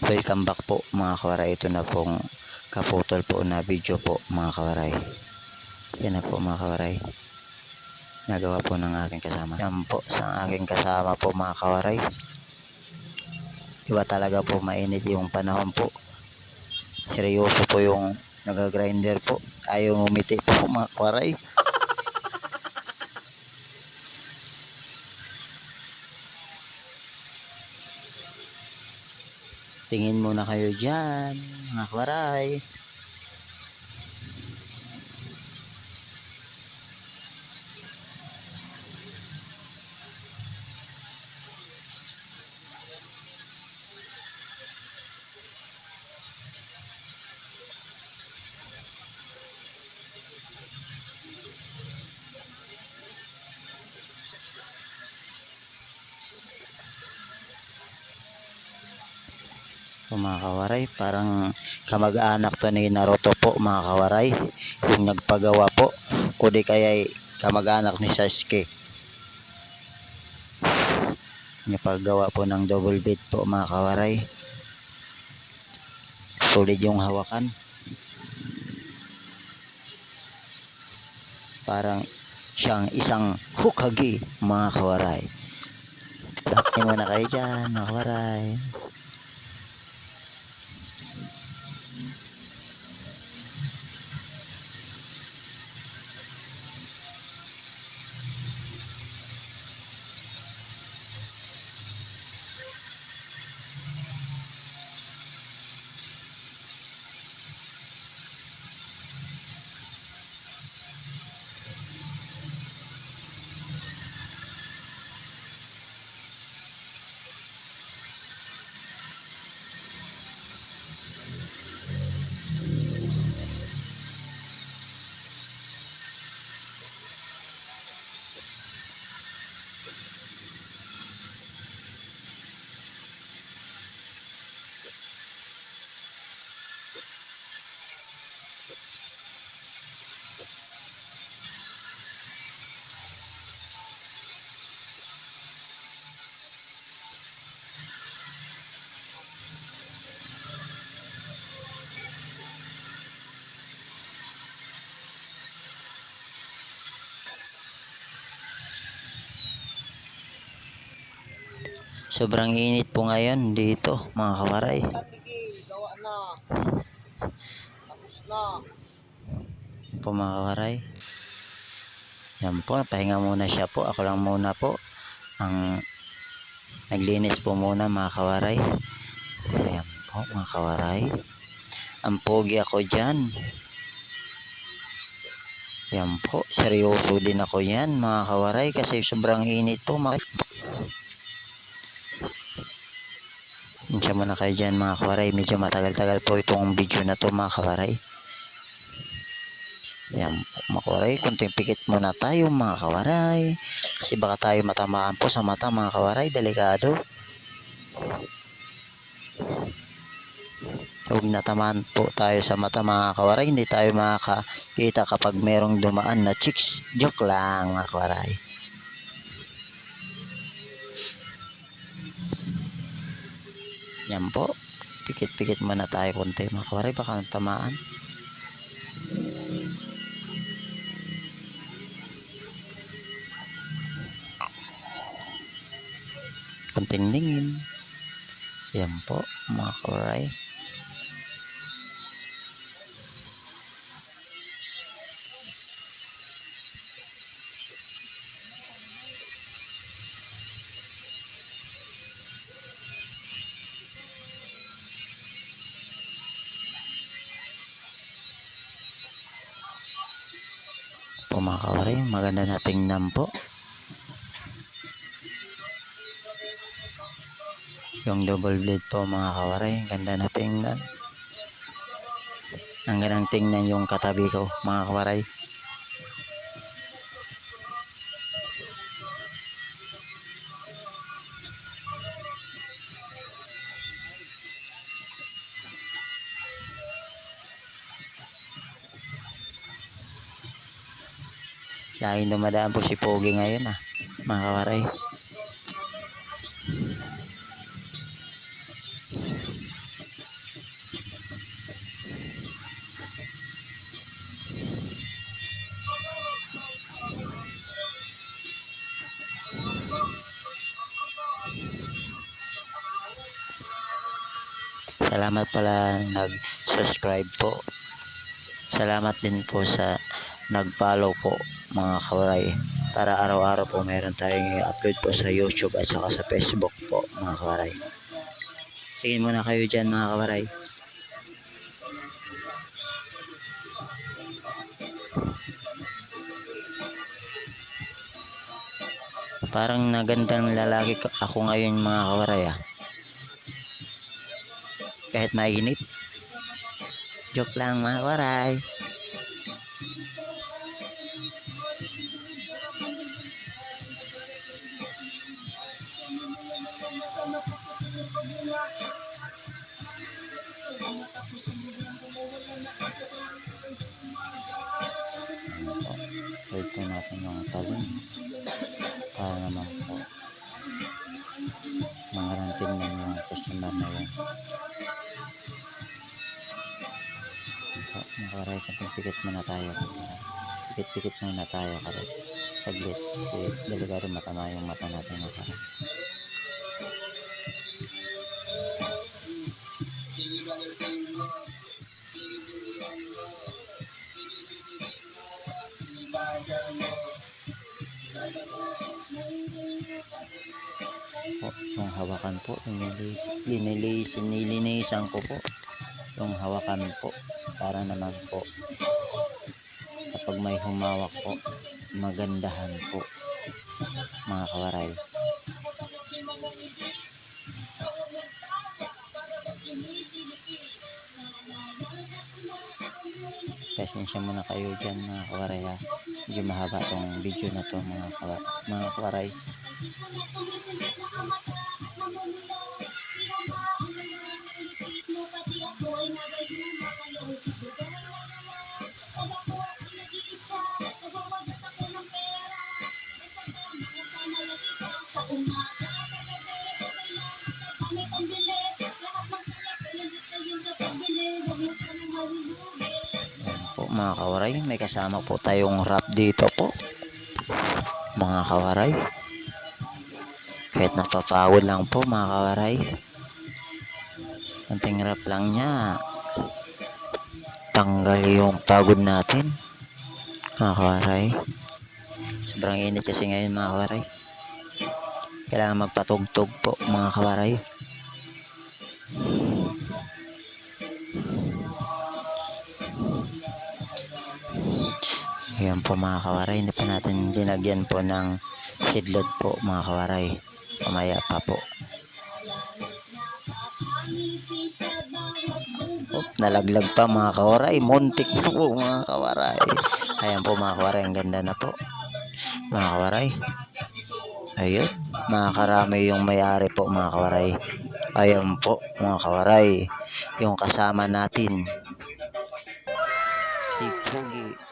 Welcome back po mga kawaray. Ito na pong kaputol po na video po mga kawaray. Yan na po mga kawaray. Nagawa po ng aking kasama. Yan po sa aking kasama po mga kawaray. Iba talaga po, mainit yung panahon po. Seryoso po yung nag-grinder po. Ayaw ngumiti po mga kawaray. Tingin muna kayo dyan mga kawaray. Mga kawaray, parang kamag-anak to ni Naruto po mga kawaray, yung nagpagawa po, o di kaya kamag-anak ni Sasuke, nagpagawa po ng double bit po mga kawaray. Solid yung hawakan, parang siyang isang Hokage mga kawaray. Dati mo na kayo dyan mga kawaray. Sobrang init po ngayon dito mga kawaray. Gawa na. Tapos na. Po mga kawaray. Yan po, pahinga muna siya po. Ako lang muna po ang naglinis po muna mga kawaray. Ayan po mga kawaray. Ang pogi ako dyan. Yan po, seryoso din ako yan mga kawaray kasi sobrang init po mga. Insya muna kayo dyan mga kawaray. Medyo matagal-tagal po itong video na to mga kawaray. Yan mga kawaray, kunting pikit muna tayo mga kawaray. Kasi baka tayo matamaan po sa mata mga kawaray. Delikado. Huwag natamaan po tayo sa mata mga kawaray. Hindi tayo makakita kapag merong dumaan na chicks. Joke lang mga kawaray. Yan po, pikit-pikit muna tayo konti mga kawaray, baka tamaan. Konting ningin. Yan po mga kawaray. Po mga kawaray, maganda na tingnan po yung double blade po mga kawaray. Ganda na tingnan. Ang gandang tingnan yung katabi ko mga kawaray. Dahil dumadaan po si Pogi ngayon mga kawaray. Salamat pala nag-subscribe po. Salamat din po sa nag-follow po mga kawaray. Para araw-araw po meron tayong i-upload po sa YouTube at saka sa Facebook po mga kawaray. Tingin muna kayo dyan mga kawaray. Parang nagandang lalaki ako ngayon mga kawaray Kahit mainit. Joke lang mga kawaray. Wait po natin yung talon. Para naman po mangarantin na yung customer na yun. Makaray, pikit muna tayo. Pikit muna tayo karay. Saglit. Kasi delikado matama yung mata natin makaray. Yung hawakan po, nilinisan ko po yung hawakan po para naman po kapag may humawak po magandahan po mga kawaray. Pasensya muna kayo dyan mga kawaray medyo mahaba tong video na to mga kawaray. Mga kawaray, may kasama po tayong wrap dito po mga kawaray. Kahit napapagod lang po mga kawaray, konting wrap lang niya tanggal yung pagod natin mga kawaray. Sobrang init kasi ngayon mga kawaray, kailangan magpatugtog po mga kawaray. Ayan po mga kawaray, hindi pa natin linagyan po ng seedlot po mga kawaray, mamaya pa po. Nalaglag pa mga kawaray, muntik na po mga kawaray. Ayan po mga kawaray, ang ganda na po mga kawaray. Ayun, makakarami yung may-ari po mga kawaray. Ayan po mga kawaray, yung kasama natin si Pugi.